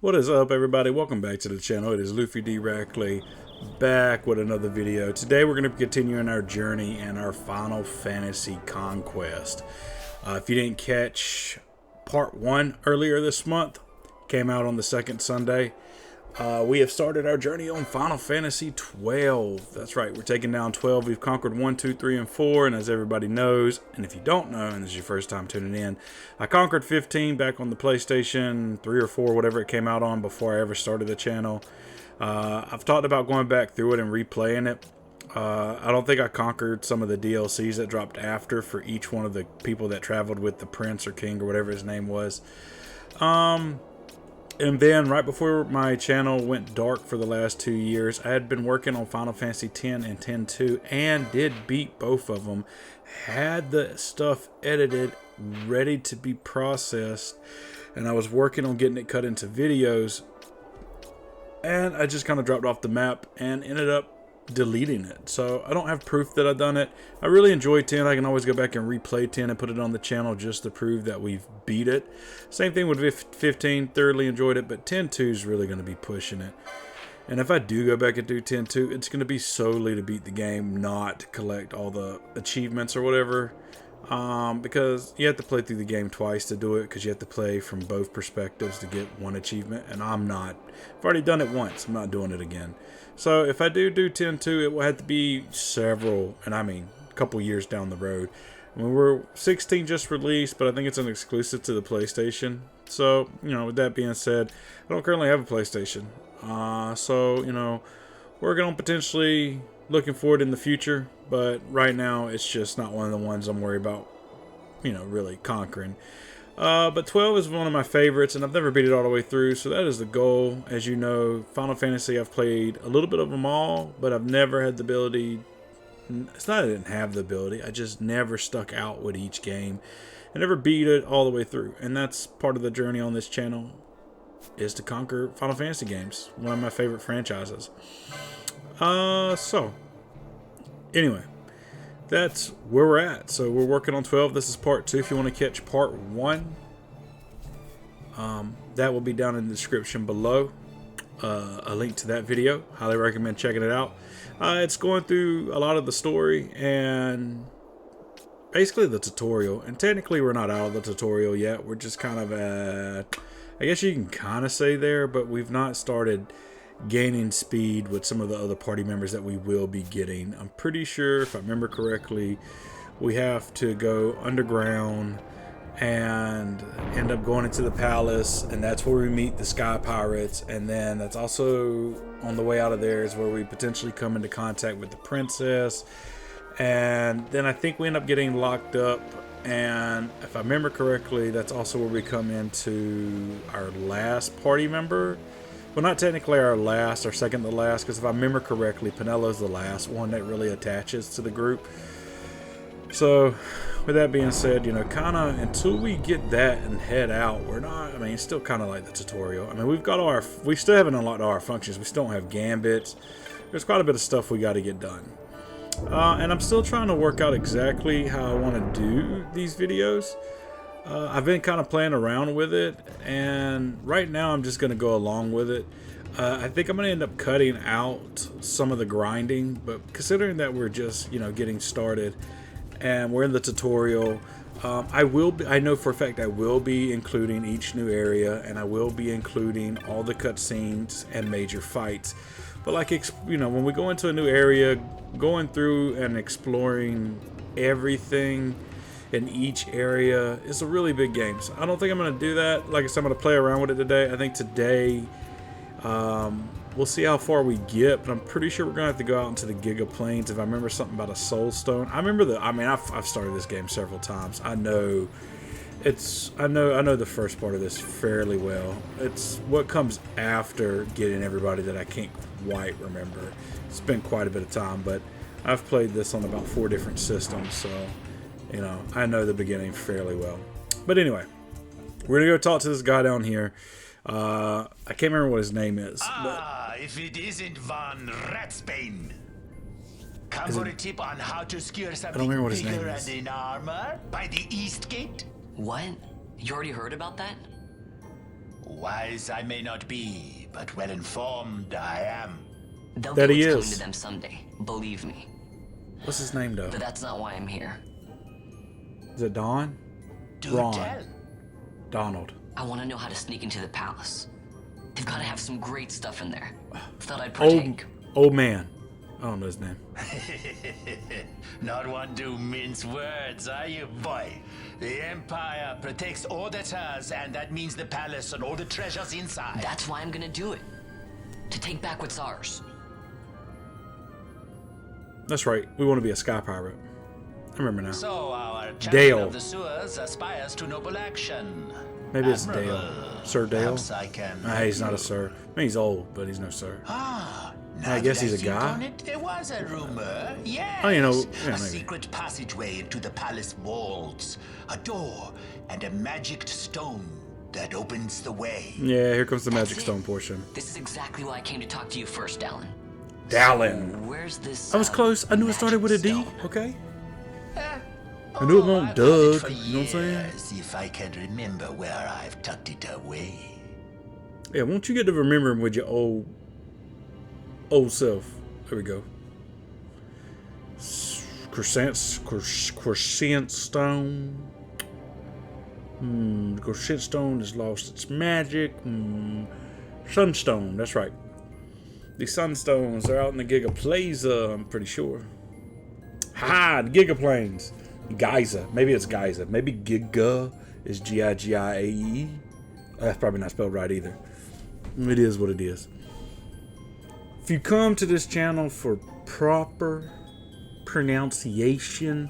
What is up, everybody? Welcome back to the channel. It is Luffy D. Rackley back with another video. Today we're going to be continuing our journey in our Final Fantasy Conquest. If you didn't catch part 1 earlier this month, came out on the second Sunday. We have started our journey on Final Fantasy 12. That's right, we're taking down 12. We've conquered 1, 2, 3, and 4, and as everybody knows, and if you don't know, and this is your first time tuning in, I conquered 15 back on the PlayStation 3 or 4, whatever it came out on, before I ever started the channel. I've talked about going back through it and replaying it. I don't think I conquered some of the DLCs that dropped after for each one of the people that traveled with the Prince or King or whatever his name was. And then right before my channel went dark for the last 2 years, I had been working on Final Fantasy X and X-2 and did beat both of them. Had the stuff edited, ready to be processed, and I was working on getting it cut into videos. And I just kind of dropped off the map and ended up deleting it. So I don't have proof that I've done it. I really enjoyed 10. I can always go back and replay 10 and put it on the channel just to prove that we've beat it. Same thing with 15. Thoroughly enjoyed it, but X-2 is really going to be pushing it. And if I do go back and do X-2, it's going to be solely to beat the game, not to collect all the achievements or whatever. Because you have to play through the game twice to do it, because you have to play from both perspectives to get one achievement, and I've already done it once. I'm not doing it again. So if I do X-2, it will have to be several, and I mean a couple years down the road. I mean, we're 16 just released, but I think it's an exclusive to the PlayStation. So, with that being said, I don't currently have a PlayStation. So, working on potentially looking forward in the future, but right now it's just not one of the ones I'm worried about, really conquering. But 12 is one of my favorites, and I've never beat it all the way through, so that is the goal. As you know, Final Fantasy, I've played a little bit of them all, but I've never had the ability. It's not that I didn't have the ability, I just never stuck out with each game. I never beat it all the way through, and that's part of the journey on this channel, is to conquer Final Fantasy games, one of my favorite franchises. So, anyway, that's where we're at. So we're working on 12. This is part 2. If you want to catch part 1, that will be down in the description below. A link to that video. Highly recommend checking it out. It's going through a lot of the story and basically the tutorial. And technically we're not out of the tutorial yet. We're just kind of at, I guess you can kind of say there, but we've not started gaining speed with some of the other party members that we will be getting. I'm pretty sure, if I remember correctly, we have to go underground and end up going into the palace, and that's where we meet the Sky Pirates, and then that's also on the way out of there is where we potentially come into contact with the princess, and then I think we end up getting locked up, and if I remember correctly, that's also where we come into our last party member. Well, not technically our last, our second to last, because if I remember correctly, Penelo's the last one that really attaches to the group. So, with that being said, kind of until we get that and head out, we're not, it's still kind of like the tutorial. We still haven't unlocked all our functions. We still don't have gambits. There's quite a bit of stuff we got to get done. And I'm still trying to work out exactly how I want to do these videos. I've been kind of playing around with it, and right now I'm just going to go along with it. I think I'm going to end up cutting out some of the grinding, but considering that we're just, getting started and we're in the tutorial, I know for a fact I will be including each new area, and I will be including all the cutscenes and major fights. But when we go into a new area, going through and exploring everything in each area is a really big game. So I don't think I'm going to do that. Like I said, I'm going to play around with it today. I think today we'll see how far we get, but I'm pretty sure we're going to have to go out into the Giga Plains. If I remember something about a Soul Stone. I've started this game several times. I know the first part of this fairly well. It's what comes after getting everybody that I can't quite remember. It's been quite a bit of time, but I've played this on about 4 different systems, so I know the beginning fairly well. But anyway, we're going to go talk to this guy down here. I can't remember what his name is. If it isn't Van Ratsbane. Come for a tip on how to secure something bigger and in armor by the East Gate? What? You already heard about that? Wise I may not be, but well informed I am. They'll That get he what's is. coming to them someday. Believe me. What's his name, though? But that's not why I'm here. Is it Don? Do Ron. tell. Donald. I want to know how to sneak into the palace. They've got to have some great stuff in there. Thought I'd Old, partake. old man. I don't know his name. Not one to mince words, are you, boy? The Empire protects all that's hers, and that means the palace and all the treasures inside. That's why I'm gonna do it. To take back what's ours. That's right. We want to be a sky pirate. I remember now. So our champion Dale. of the sewers aspires to noble action. Maybe it's Admirable. Dale. Sir Dale? Perhaps I can. Nah, he's not a sir. I mean, he's old, but he's no sir. Now I guess that he's a think guy. on it, there was a rumor, yes. Oh, you know, yeah, a maybe. secret passageway into the palace walls, a door, and a magic stone that opens the way. Yeah, here comes the magic That's it. stone portion. This is exactly why I came to talk to you first, Dallin. Dallin. Where's this? I was close. I knew it started with a D. magic stone? Okay. I knew it won't I've had it Doug. for You know what I'm saying? years, if I can remember where I've tucked it away. Yeah, won't you get to remembering with your old self? There we go. Crescent stone. Crescent stone has lost its magic. Sunstone, that's right. The sunstones are out in the Giga Plaza, I'm pretty sure. Ha! The Giga Plains. Giza. Maybe it's Giza. Maybe Giga is Gigiae. That's probably not spelled right either. It is what it is. If you come to this channel for proper pronunciation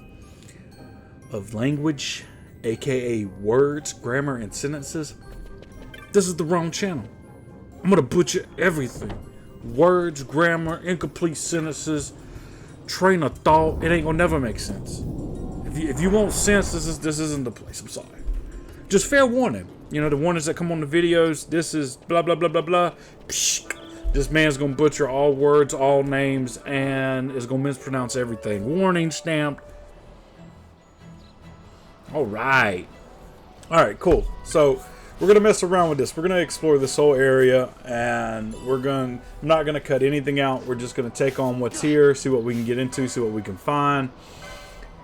of language, aka words, grammar, and sentences, this is the wrong channel. I'm gonna butcher everything. Words, grammar, incomplete sentences, train of thought. It ain't gonna never make sense. If you want sense, this isn't the place. I'm sorry. Just fair warning. You know, the warnings that come on the videos, this is blah blah blah blah blah. Psh, this man's gonna butcher all words, all names, and is gonna mispronounce everything. Warning stamped. Alright, cool. So we're gonna mess around with this. We're gonna explore this whole area, and I'm not gonna cut anything out. We're just gonna take on what's here, see what we can get into, see what we can find,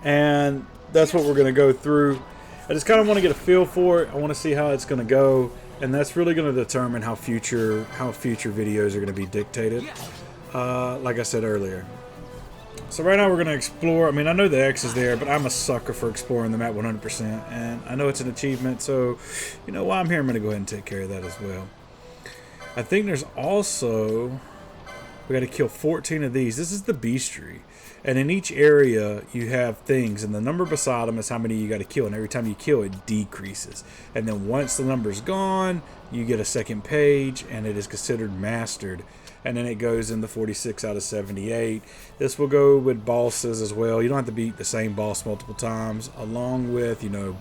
and that's what we're gonna go through. I just kind of want to get a feel for it. I want to see how it's gonna go, and that's really gonna determine how future videos are gonna be dictated. Like I said earlier. So right now we're gonna explore. I mean, I know the X is there, but I'm a sucker for exploring the map 100%, and I know it's an achievement. So, you know, while I'm here, I'm gonna go ahead and take care of that as well. I think there's also we got to kill 14 of these. This is the bestiary, and in each area you have things, and the number beside them is how many you got to kill. And every time you kill, it decreases. And then once the number's gone, you get a second page, and it is considered mastered. And then it goes into 46 out of 78. This will go with bosses as well. You don't have to beat the same boss multiple times, along with, you know,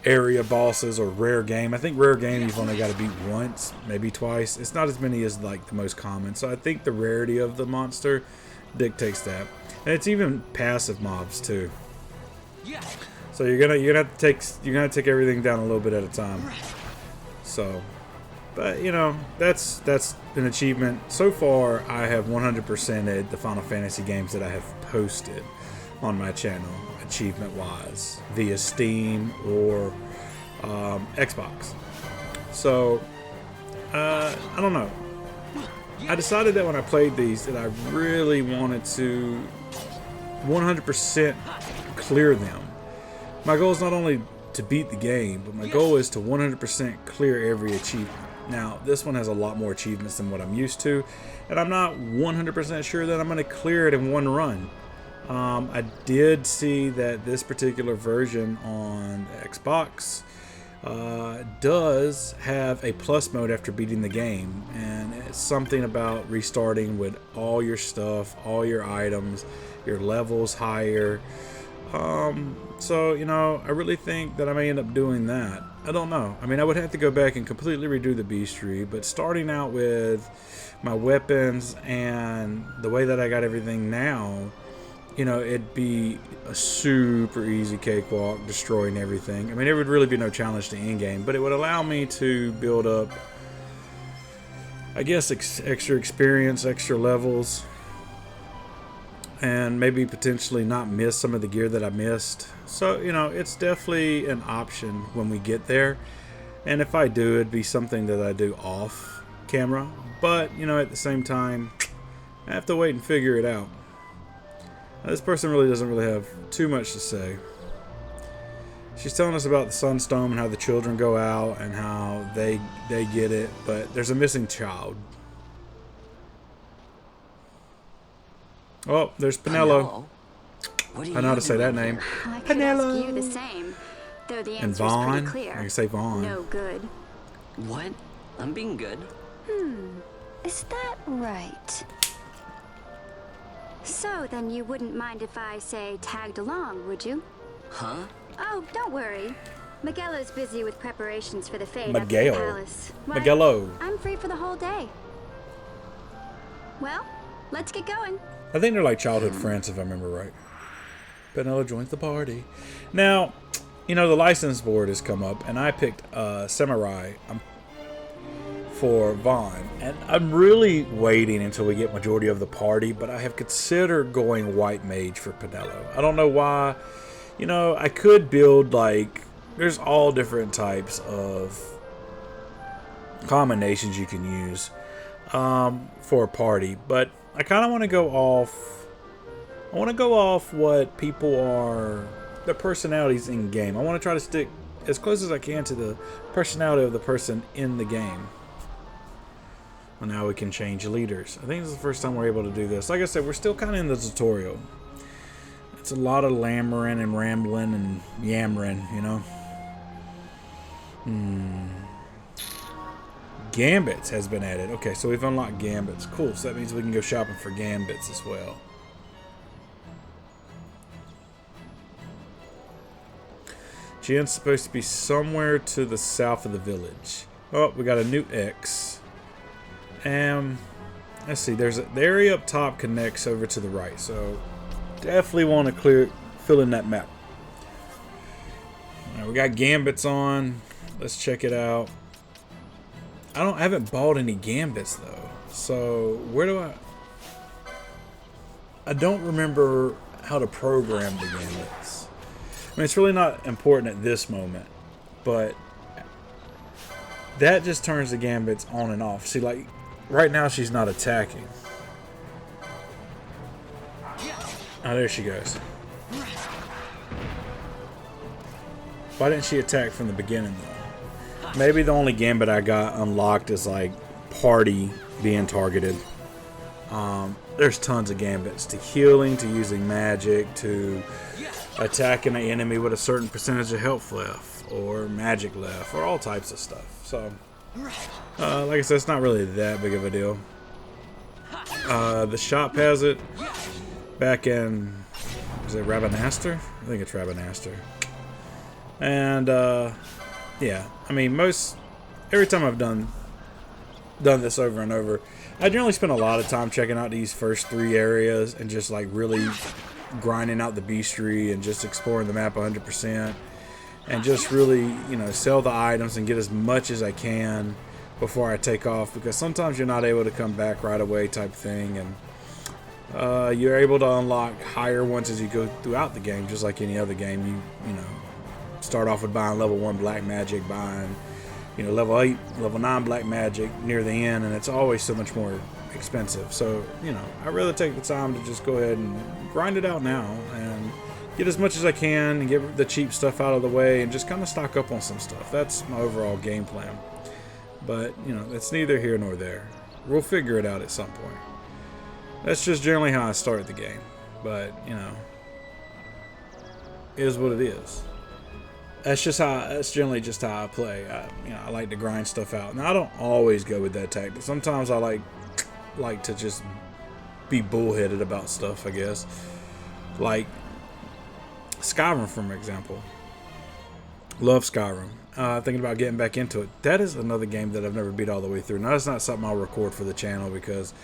area bosses or rare game. I think rare game you've only got to beat once, maybe twice. It's not as many as like the most common. So I think the rarity of the monster dictates that. And it's even passive mobs too. So you're gonna have to take everything down a little bit at a time. So, but you know, that's an achievement. So far, I have 100%ed the Final Fantasy games that I have posted on my channel, achievement-wise, via Steam or Xbox. So, I don't know. I decided that when I played these that I really wanted to 100% clear them. My goal is not only to beat the game, but my goal is to 100% clear every achievement. Now, this one has a lot more achievements than what I'm used to, and I'm not 100% sure that I'm going to clear it in one run. I did see that this particular version on Xbox does have a plus mode after beating the game, and it's something about restarting with all your stuff, all your items, your levels higher. So, you know, I really think that I may end up doing that. I don't know. I mean, I would have to go back and completely redo the bestiary, but starting out with my weapons and the way that I got everything now, you know, it'd be a super easy cakewalk, destroying everything. I mean, there would really be no challenge to in-game, but it would allow me to build up, I guess, extra experience, extra levels, and maybe potentially not miss some of the gear that I missed. So, you know, it's definitely an option when we get there. And if I do, it'd be something that I do off camera. But, you know, at the same time, I have to wait and figure it out. Now, this person really doesn't really have too much to say. She's telling us about the Sunstorm and how the children go out and how they get it, but there's a missing child. Oh, there's Penelo. I know how to say that name. I could ask you the same, though the And answer's Vaughn. pretty clear. I can say Vaughn. No good. What? I'm being good. Is that right? So then you wouldn't mind if I, say, tagged along, would you? Huh? Oh, don't worry. Miguelo's busy with preparations for the fete up at the Miguel. palace. Why, Miguelo. I'm free for the whole day. Well, let's get going. I think they're like childhood friends, if I remember right. Penelo joins the party. Now, you know, the license board has come up, and I picked Samurai for Vaughn. And I'm really waiting until we get majority of the party, but I have considered going White Mage for Penelo. I don't know why. You know, I could build, like, there's all different types of combinations you can use for a party, but I kind of want to go off. I want to go off what people are, their personalities in game. I want to try to stick as close as I can to the personality of the person in the game. Well, now we can change leaders. I think this is the first time we're able to do this. Like I said, we're still kind of in the tutorial. It's a lot of lammering and rambling and yammering, you know. Gambits has been added. Okay, so we've unlocked Gambits. Cool, so that means we can go shopping for Gambits as well. Jen's supposed to be somewhere to the south of the village. Oh, we got a new X. Let's see, there's the area up top connects over to the right, so definitely want to fill in that map. Alright, we got Gambits on. Let's check it out. I haven't bought any Gambits though. So where do I don't remember how to program the Gambits. I mean, it's really not important at this moment, but that just turns the Gambits on and off. See, like right now she's not attacking. Oh, there she goes. Why didn't she attack from the beginning though? Maybe the only Gambit I got unlocked is like party being targeted. There's tons of Gambits, to healing, to using magic, to attacking an enemy with a certain percentage of health left, or magic left, or all types of stuff. So, like I said, it's not really that big of a deal. The shop has it back in, is it Rabanaster? I think it's Rabanaster. And yeah, I mean, every time I've done this over and over, I generally spend a lot of time checking out these first 3 areas and just like really grinding out the beastry and just exploring the map 100% and just really, you know, sell the items and get as much as I can before I take off, because sometimes you're not able to come back right away type thing, and you're able to unlock higher ones as you go throughout the game, just like any other game. You know, start off with buying level 1 black magic, buying, you know, level 8, level 9 black magic near the end, and it's always so much more expensive. So, you know, I'd rather take the time to just go ahead and grind it out now and get as much as I can and get the cheap stuff out of the way and just kind of stock up on some stuff. That's my overall game plan. But, you know, it's neither here nor there. We'll figure it out at some point. That's just generally how I start the game. But, you know, it is what it is. That's generally just how I play. I like to grind stuff out. Now, I don't always go with that tactic. Sometimes I like to just be bullheaded about stuff, I guess. Like Skyrim, for example. Love Skyrim. Thinking about getting back into it. That is another game that I've never beat all the way through. Now, that's not something I'll record for the channel because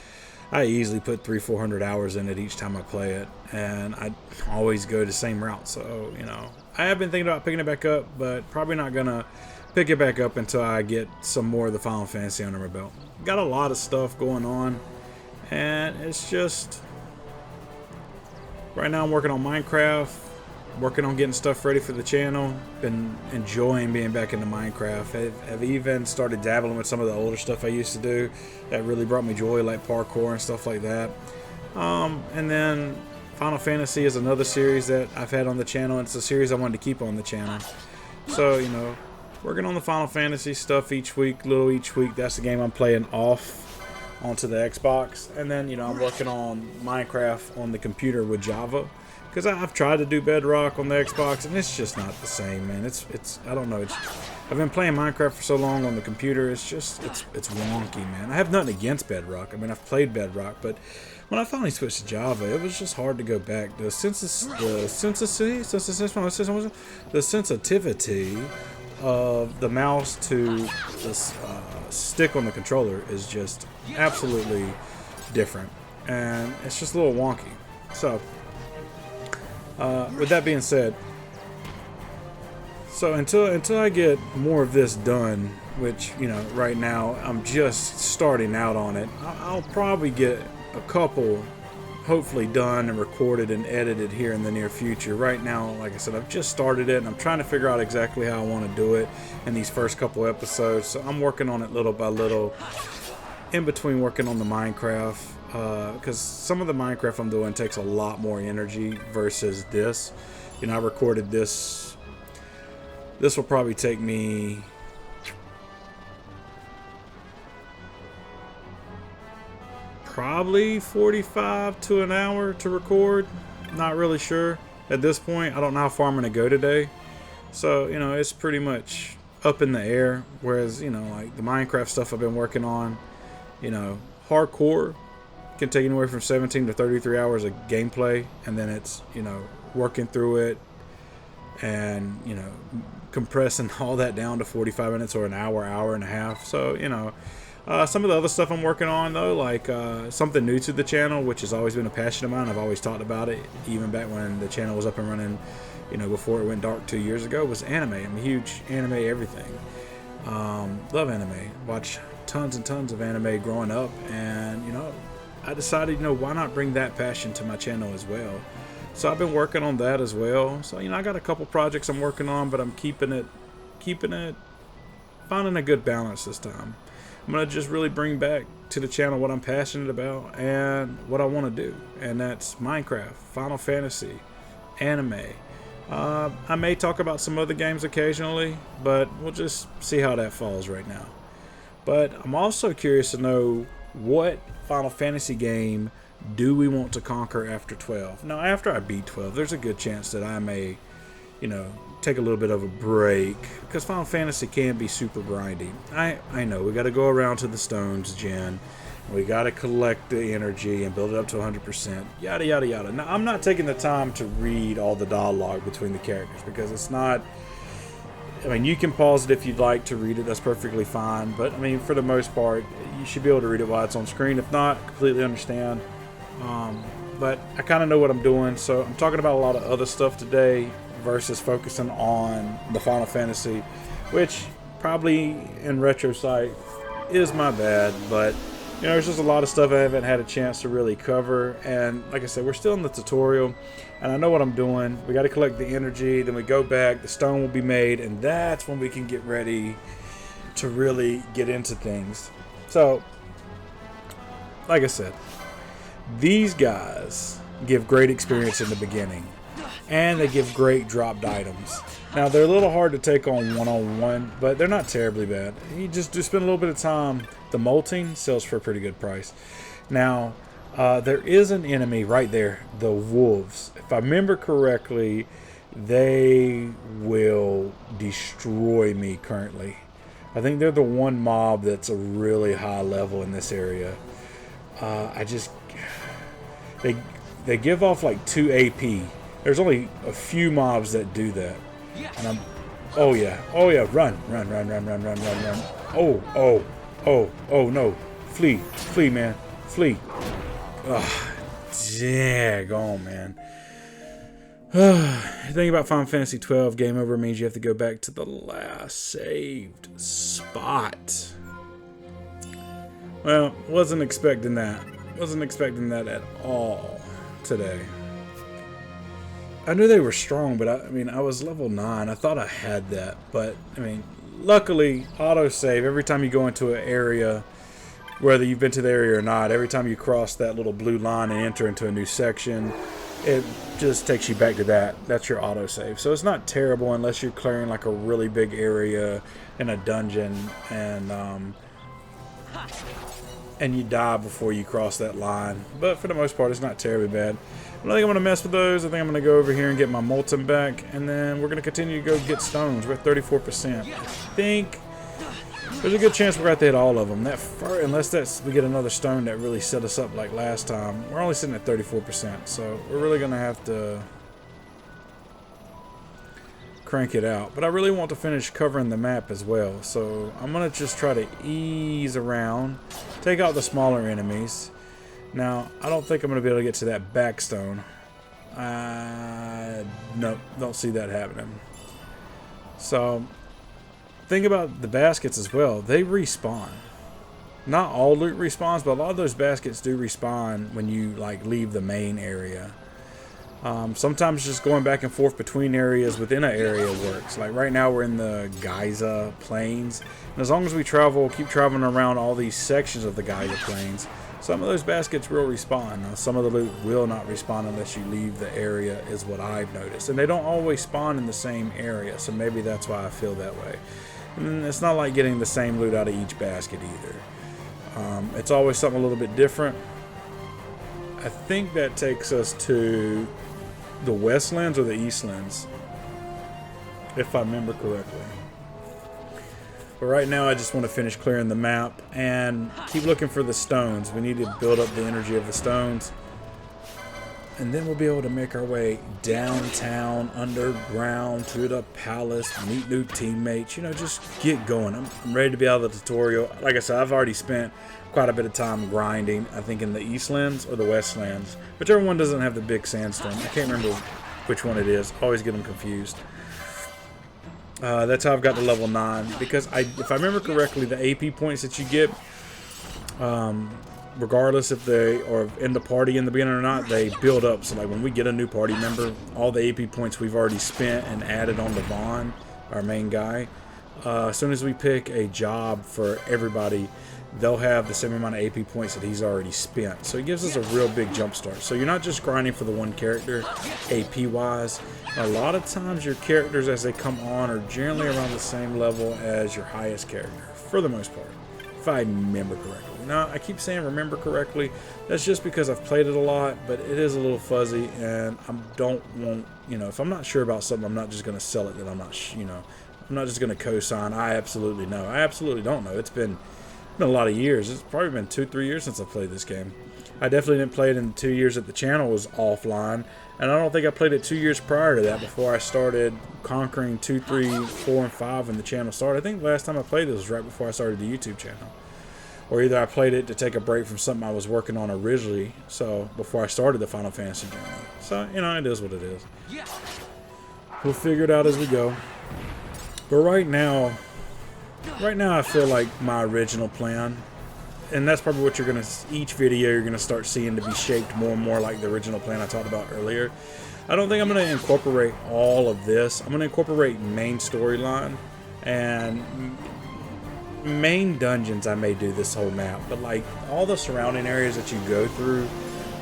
I easily put 300-400 hours in it each time I play it, and I always go the same route. So, you know, I have been thinking about picking it back up, but probably not gonna pick it back up until I get some more of the Final Fantasy under my belt. Got a lot of stuff going on, and it's just right now I'm working on Minecraft, working on getting stuff ready for the channel. Been enjoying being back into Minecraft. I've even started dabbling with some of the older stuff I used to do that really brought me joy, like parkour and stuff like that. And then Final Fantasy is another series that I've had on the channel, and it's a series I wanted to keep on the channel. So, you know, working on the Final Fantasy stuff each week, little each week. That's the game I'm playing off onto the Xbox. And then, you know, I'm working on Minecraft on the computer with Java. Because I've tried to do Bedrock on the Xbox, and it's just not the same, man. It's I don't know. I've been playing Minecraft for so long on the computer. It's wonky, man. I have nothing against Bedrock. I mean, I've played Bedrock, but when I finally switched to Java, it was just hard to go back. The sensitivity of the mouse to the stick on the controller is just absolutely different, and it's just a little wonky. So. With that being said, so until I get more of this done, which, you know, right now I'm just starting out on it, I'll probably get a couple hopefully done and recorded and edited here in the near future. Right now, like I said, I've just started it, and I'm trying to figure out exactly how I want to do it in these first couple episodes. So I'm working on it little by little, in between working on the Minecraft. Because some of the Minecraft I'm doing takes a lot more energy versus this. You know, I recorded this. This will probably take me probably 45 to an hour to record. Not really sure at this point. I don't know how far I'm going to go today. So, you know, it's pretty much up in the air. Whereas, you know, like the Minecraft stuff I've been working on, you know, hardcore can take anywhere from 17 to 33 hours of gameplay, and then it's, you know, working through it and, you know, compressing all that down to 45 minutes or an hour, hour and a half. So, you know, some of the other stuff I'm working on, though, like something new to the channel, which has always been a passion of mine. I've always talked about it, even back when the channel was up and running, you know, before it went dark 2 years ago, was anime. I'm a huge anime everything. Love anime. Watch tons and tons of anime growing up, and, you know, I decided, you know, why not bring that passion to my channel as well. So I've been working on that as well. So, you know, I got a couple projects I'm working on, but I'm keeping it, finding a good balance this time. I'm going to just really bring back to the channel what I'm passionate about and what I want to do. And that's Minecraft, Final Fantasy, anime. I may talk about some other games occasionally, but we'll just see how that falls right now. But I'm also curious to know, what Final Fantasy game do we want to conquer after 12? Now, after I beat 12, there's a good chance that I may, you know, take a little bit of a break, because Final Fantasy can be super grindy. I know, we got to go around to the stones, Jen. We got to collect the energy and build it up to 100%, yada, yada, yada. Now, I'm not taking the time to read all the dialogue between the characters, because it's not... I mean, you can pause it if you'd like to read it. That's perfectly fine. But, I mean, for the most part, you should be able to read it while it's on screen. If not, completely understand. But I kind of know what I'm doing. So I'm talking about a lot of other stuff today versus focusing on the Final Fantasy, which probably in retrospect is my bad. But, you know, there's just a lot of stuff I haven't had a chance to really cover. And like I said, we're still in the tutorial, and I know what I'm doing. We got to collect the energy, then we go back, the stone will be made, and that's when we can get ready to really get into things. So, like I said, these guys give great experience in the beginning, and they give great dropped items. Now, they're a little hard to take on one-on-one, but they're not terribly bad. You just spend a little bit of time. The molting sells for a pretty good price. Now, there is an enemy right there, the wolves. If I remember correctly, they will destroy me currently. I think they're the one mob that's a really high level in this area. They give off like 2 AP. There's only a few mobs that do that. And oh yeah, run. Oh no, flee man, flee. Daggone, man. The thing about Final Fantasy 12 game over means you have to go back to the last saved spot. Well, wasn't expecting that. Wasn't expecting that at all today. I knew they were strong, but I mean, I was level 9. I thought I had that, but I mean, luckily, autosave every time you go into an area, whether you've been to the area or not, every time you cross that little blue line and enter into a new section, it just takes you back to that. That's your autosave. So it's not terrible unless you're clearing like a really big area in a dungeon and you die before you cross that line. But for the most part, it's not terribly bad. I don't think I'm going to mess with those. I think I'm going to go over here and get my molten back, and then we're going to continue to go get stones. We're at 34%. I think there's a good chance we're going to hit all of them. Unless we get another stone that really set us up like last time. We're only sitting at 34%, so we're really going to have to crank it out. But I really want to finish covering the map as well, so I'm going to just try to ease around, take out the smaller enemies. Now, I don't think I'm going to be able to get to that back stone. No, don't see that happening. So, think about the baskets as well. They respawn. Not all loot respawns, but a lot of those baskets do respawn when you like leave the main area. Sometimes just going back and forth between areas within an area works. Like right now we're in the Giza Plains. And as long as we keep traveling around all these sections of the Giza Plains, some of those baskets will respawn. Now, some of the loot will not respawn unless you leave the area, is what I've noticed. And they don't always spawn in the same area, so maybe that's why I feel that way. And it's not like getting the same loot out of each basket either. It's always something a little bit different. I think that takes us to the Westlands or the Eastlands, if I remember correctly. But right now I just want to finish clearing the map and keep looking for the stones. We need to build up the energy of the stones. And then we'll be able to make our way downtown, underground, to the palace, meet new teammates. You know, just get going. I'm ready to be out of the tutorial. Like I said, I've already spent quite a bit of time grinding, I think in the Eastlands or the Westlands. Whichever one doesn't have the big sandstone. I can't remember which one it is. I always get them confused. That's how I've got to level 9. Because if I remember correctly, the AP points that you get, regardless if they are in the party in the beginning or not, they build up. So like when we get a new party member, all the AP points we've already spent and added on to Vaughn, our main guy, as soon as we pick a job for everybody, they'll have the same amount of AP points that he's already spent. So it gives us a real big jump start. So you're not just grinding for the one character AP wise. A lot of times your characters as they come on are generally around the same level as your highest character, for the most part, if I remember correctly. Now, I keep saying remember correctly. That's just because I've played it a lot, but it is a little fuzzy, and I don't want, if I'm not sure about something, I'm not just going to sell it that I'm not, I'm not just going to co-sign. I absolutely know. I absolutely don't know. It's been a lot of years. It's probably been 2-3 years since I played this game. I definitely didn't play it in 2 years that the channel was offline, and I don't think I played it 2 years prior to that before I started conquering 2, 3, 4, and 5 when the channel started. I think the last time I played this was right before I started the YouTube channel. Or either I played it to take a break from something I was working on originally, so before I started the Final Fantasy journey. So, it is what it is. We'll figure it out as we go. But right now I feel like my original plan, and that's probably what each video you're going to start seeing to be shaped more and more like the original plan I talked about earlier. I don't think I'm going to incorporate all of this. I'm going to incorporate main storyline and main dungeons. I may do this whole map, but like all the surrounding areas that you go through,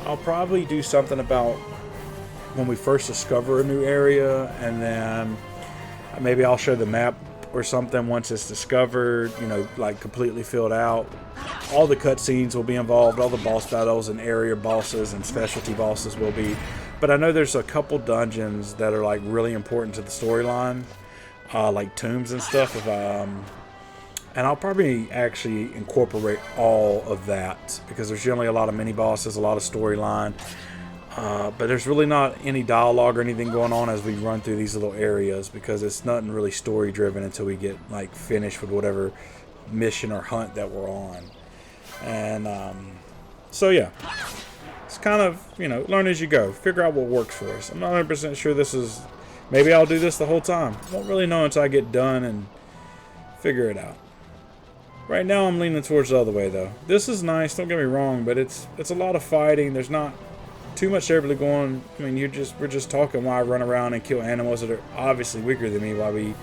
I'll probably do something about when we first discover a new area, and then maybe I'll show the map or something once it's discovered, like completely filled out. All the cutscenes will be involved, all the boss battles and area bosses and specialty bosses will be. But I know there's a couple dungeons that are like really important to the storyline, like tombs and stuff. And I'll probably actually incorporate all of that because there's generally a lot of mini bosses, a lot of storyline. But there's really not any dialogue or anything going on as we run through these little areas because it's nothing really story driven until we get like finished with whatever mission or hunt that we're on. And so yeah, just kind of, you know, learn as you go. Figure out what works for us. I'm not 100% sure this is... Maybe I'll do this the whole time. Won't really know until I get done and figure it out. Right now I'm leaning towards the other way though. This is nice, don't get me wrong, but it's a lot of fighting. There's not too much there really going. I mean, we're just talking while I run around and kill animals that are obviously weaker than me while we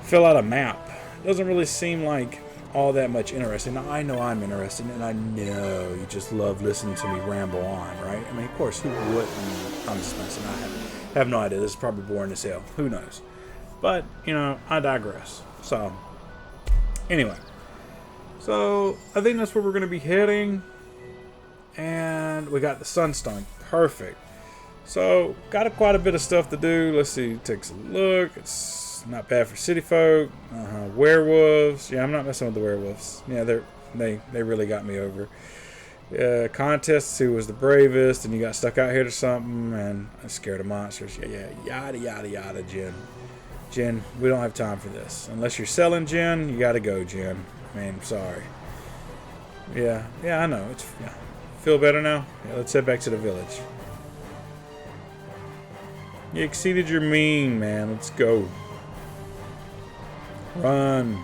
fill out a map. Doesn't really seem like all that much interesting. Now, I know I'm interested, and I know you just love listening to me ramble on, right? I mean, of course, who wouldn't? I'm just messing. I have no idea. This is probably boring as hell. Who knows? But, you know, I digress. So, anyway. So, I think that's where we're going to be heading. And we got the sunstone. Perfect. So, got quite a bit of stuff to do. Let's see. Takes a look. It's not bad for city folk. Werewolves. Yeah, I'm not messing with the werewolves. Yeah, they really got me over. Contests, who was the bravest, and you got stuck out here to something, and I'm scared of monsters. Yeah, yada, yada, yada, Jen. Jen, we don't have time for this. Unless you're selling Jen, you gotta go, Jen. I mean, sorry. Yeah, I know. Yeah. Feel better now? Yeah, let's head back to the village. You exceeded your mean, man. Let's go. Run.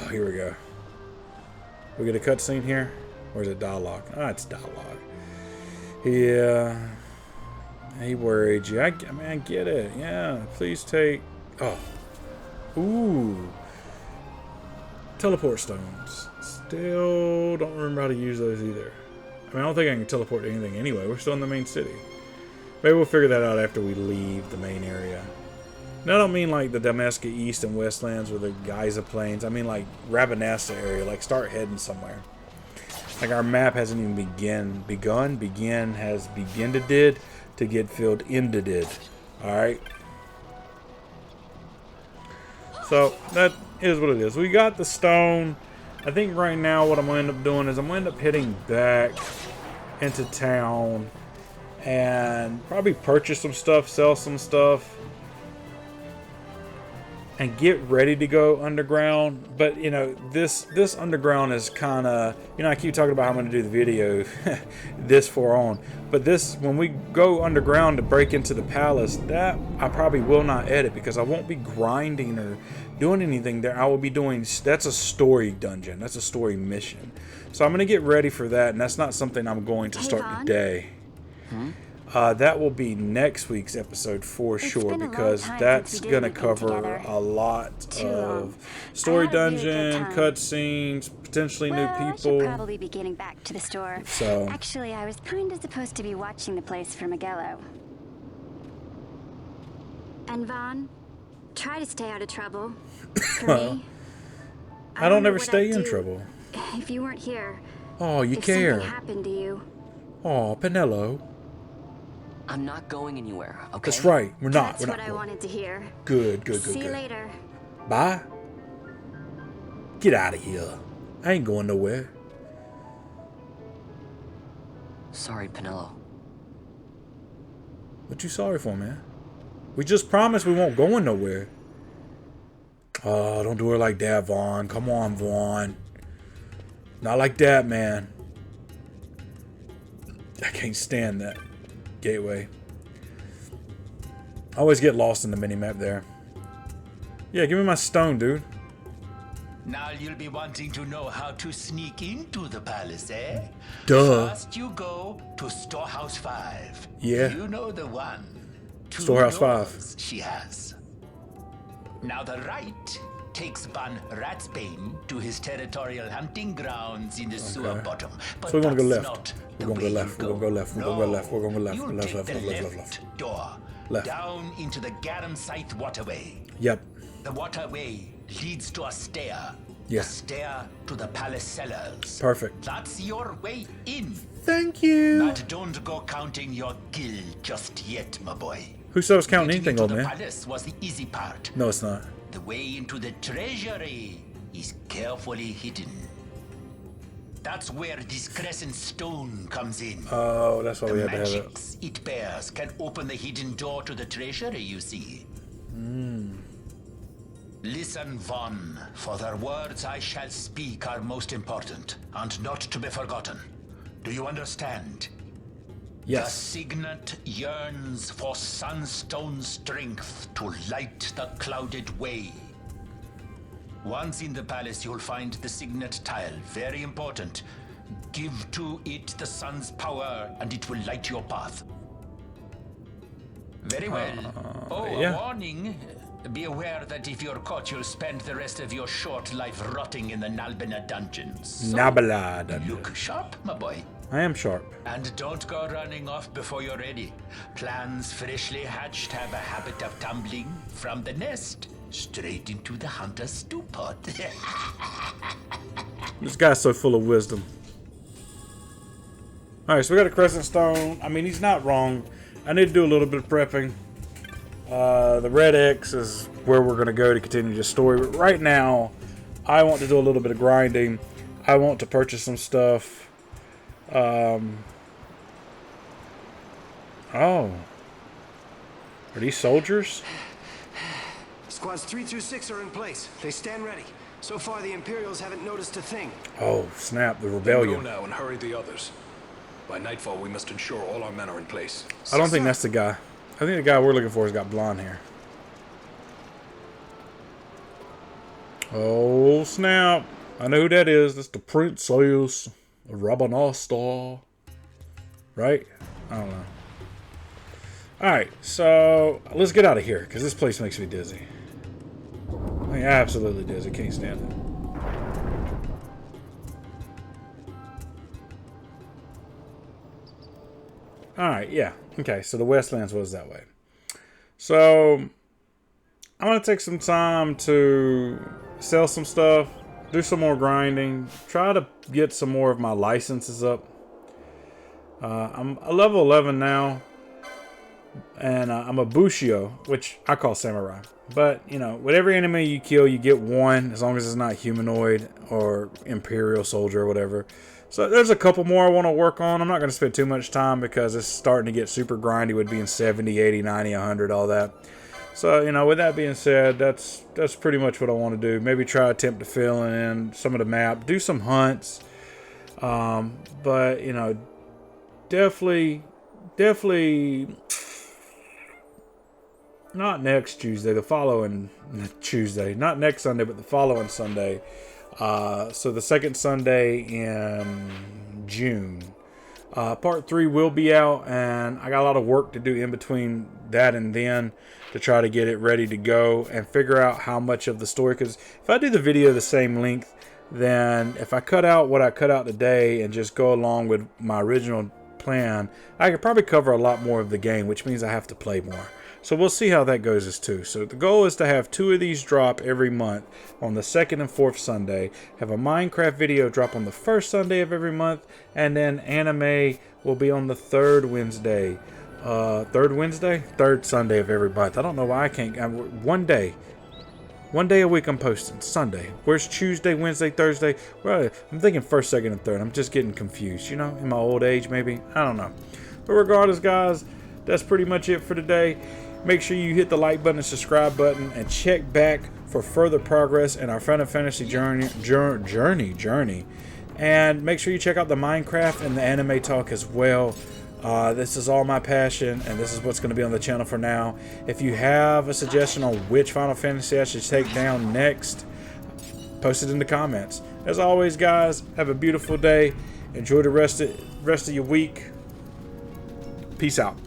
Here we go. We get a cutscene here? Or is it dialogue? Ah, it's dialogue. Yeah. He worried you. I mean, I get it. Yeah. Please take... Oh. Ooh. Teleport stones. Still don't remember how to use those either. I mean, I don't think I can teleport to anything anyway. We're still in the main city. Maybe we'll figure that out after we leave the main area. And I don't mean like the Damascus East and Westlands or the Giza Plains. I mean like Rabanassa area. Like start heading somewhere. Like our map hasn't even begun. Begin has begin to get filled into did. Alright. So that is what it is. We got the stone. I think right now what I'm going to end up doing is I'm going to end up heading back into town and probably purchase some stuff, sell some stuff, and get ready to go underground. But you know, this underground is kind of, you know, I keep talking about how I'm going to do the video this far on, but this, when we go underground to break into the palace, that I probably will not edit because I won't be grinding or doing anything there. I will be doing, that's a story dungeon, that's a story mission, so I'm going to get ready for that, and that's not something I'm going to start today. That will be next week's episode for sure, because that's going to cover a lot of story dungeon, cutscenes, potentially new people. I should probably be getting back to the store. So, actually, I was kind of supposed to be watching the place for Miguelo. And Vaughn, try to stay out of trouble. For me, I don't ever stay in trouble. If you weren't here. Oh, you if care. Something happened to you. Oh, Penelo. I'm not going anywhere, okay? That's right. We're not. That's We're not. what I wanted to hear. Good. See you later. Bye. Get out of here. I ain't going nowhere. Sorry, Penelo. What you sorry for, man? We just promised we won't go nowhere. Oh, don't do it like that, Vaughn. Come on, Vaughn. Not like that, man. I can't stand that gateway. I always get lost in the minimap there. Yeah, give me my stone, dude. Now you'll be wanting to know how to sneak into the palace, eh? Duh. First you go to Storehouse 5. Yeah. You know the one. 2 Storehouse 5. doors she has. Now the right takes Ban Ratsbane to his territorial hunting grounds in the sewer bottom. But So we're gonna go that's left. not We're the gonna go way left. you We're gonna go left. We're gonna go left. We're gonna go left. You'll Left, take left, the left, left, left door. Left. Down into the Garum Scythe waterway. Yep. The waterway leads to a stair. Yeah. A stair to the palace cellars. Perfect. That's your way in. Thank you. But don't go counting your gil just yet, my boy. Who said I was counting Getting anything, into old the man? palace was the easy part. No, it's not. The way into the treasury is carefully hidden. That's where this crescent stone comes in. Oh, that's why we The had to have it. magics it bears can open the hidden door to the treasury, you see. Listen, Von, for the words I shall speak are most important, and not to be forgotten. Do you understand? The Yes. signet yearns for sunstone strength to light the clouded way. Once in the palace, you'll find the signet tile. Very important. Give to it the sun's power, and it will light your path. Very well. yeah. A warning. Be aware that if you're caught, you'll spend the rest of your short life rotting in the Nalbina dungeons. So, Nabala dungeon. look sharp, my boy. I am sharp. And don't go running off before you're ready. Plans freshly hatched have a habit of tumbling from the nest straight into the hunter's stew pot. This guy's so full of wisdom. Alright, so we got a crescent stone. I mean, he's not wrong. I need to do a little bit of prepping. The red X is where we're going to go to continue the story. But right now, I want to do a little bit of grinding. I want to purchase some stuff. Oh. Are these soldiers? Squads 3 through 6 are in place. They stand ready. So far, the Imperials haven't noticed a thing. Oh, snap. The Go rebellion. now and hurry the others. By nightfall, we must ensure all our men are in place. I don't think that's the guy. I think the guy we're looking for has got blonde hair. Oh, snap. I know who that is. That's the Princess Rabanastar. Right? I don't know. Alright, so let's get out of here, because this place makes me dizzy. I mean, absolutely dizzy. Can't stand it. Alright, yeah. Okay, so the Westlands was that way. So, I'm going to take some time to sell some stuff, do some more grinding, try to get some more of my licenses up. I'm a level 11 now, and I'm a Bushio, which I call Samurai. But, you know, with every enemy you kill, you get one, as long as it's not humanoid or Imperial soldier or whatever. So there's a couple more I want to work on. I'm not going to spend too much time because it's starting to get super grindy with being 70, 80, 90, 100, all that. So, you know, with that being said, that's pretty much what I want to do. Maybe try attempt to fill in some of the map, do some hunts. But, you know, definitely not next Tuesday, the following Tuesday. Not next Sunday, but the following Sunday. So the second Sunday in June. Part 3 will be out, and I got a lot of work to do in between that and then to try to get it ready to go and figure out how much of the story. Because if I do the video the same length, then if I cut out what I cut out today and just go along with my original plan, I could probably cover a lot more of the game, which means I have to play more. So we'll see how that goes as too. So the goal is to have 2 of these drop every month on the 2nd and 4th Sunday. Have a Minecraft video drop on the 1st Sunday of every month. And then anime will be on the 3rd Wednesday. 3rd Sunday of every month. I don't know why I can't. One day a week I'm posting. Sunday. Where's Tuesday, Wednesday, Thursday? Well, I'm thinking 1st, 2nd, and 3rd. I'm just getting confused. You know, in my old age maybe. I don't know. But regardless, guys, that's pretty much it for today. Make sure you hit the like button and subscribe button and check back for further progress in our Final Fantasy journey. And make sure you check out the Minecraft and the anime talk as well. This is all my passion, and this is what's going to be on the channel for now. If you have a suggestion on which Final Fantasy I should take down next, post it in the comments. As always, guys, have a beautiful day. Enjoy the rest of your week. Peace out.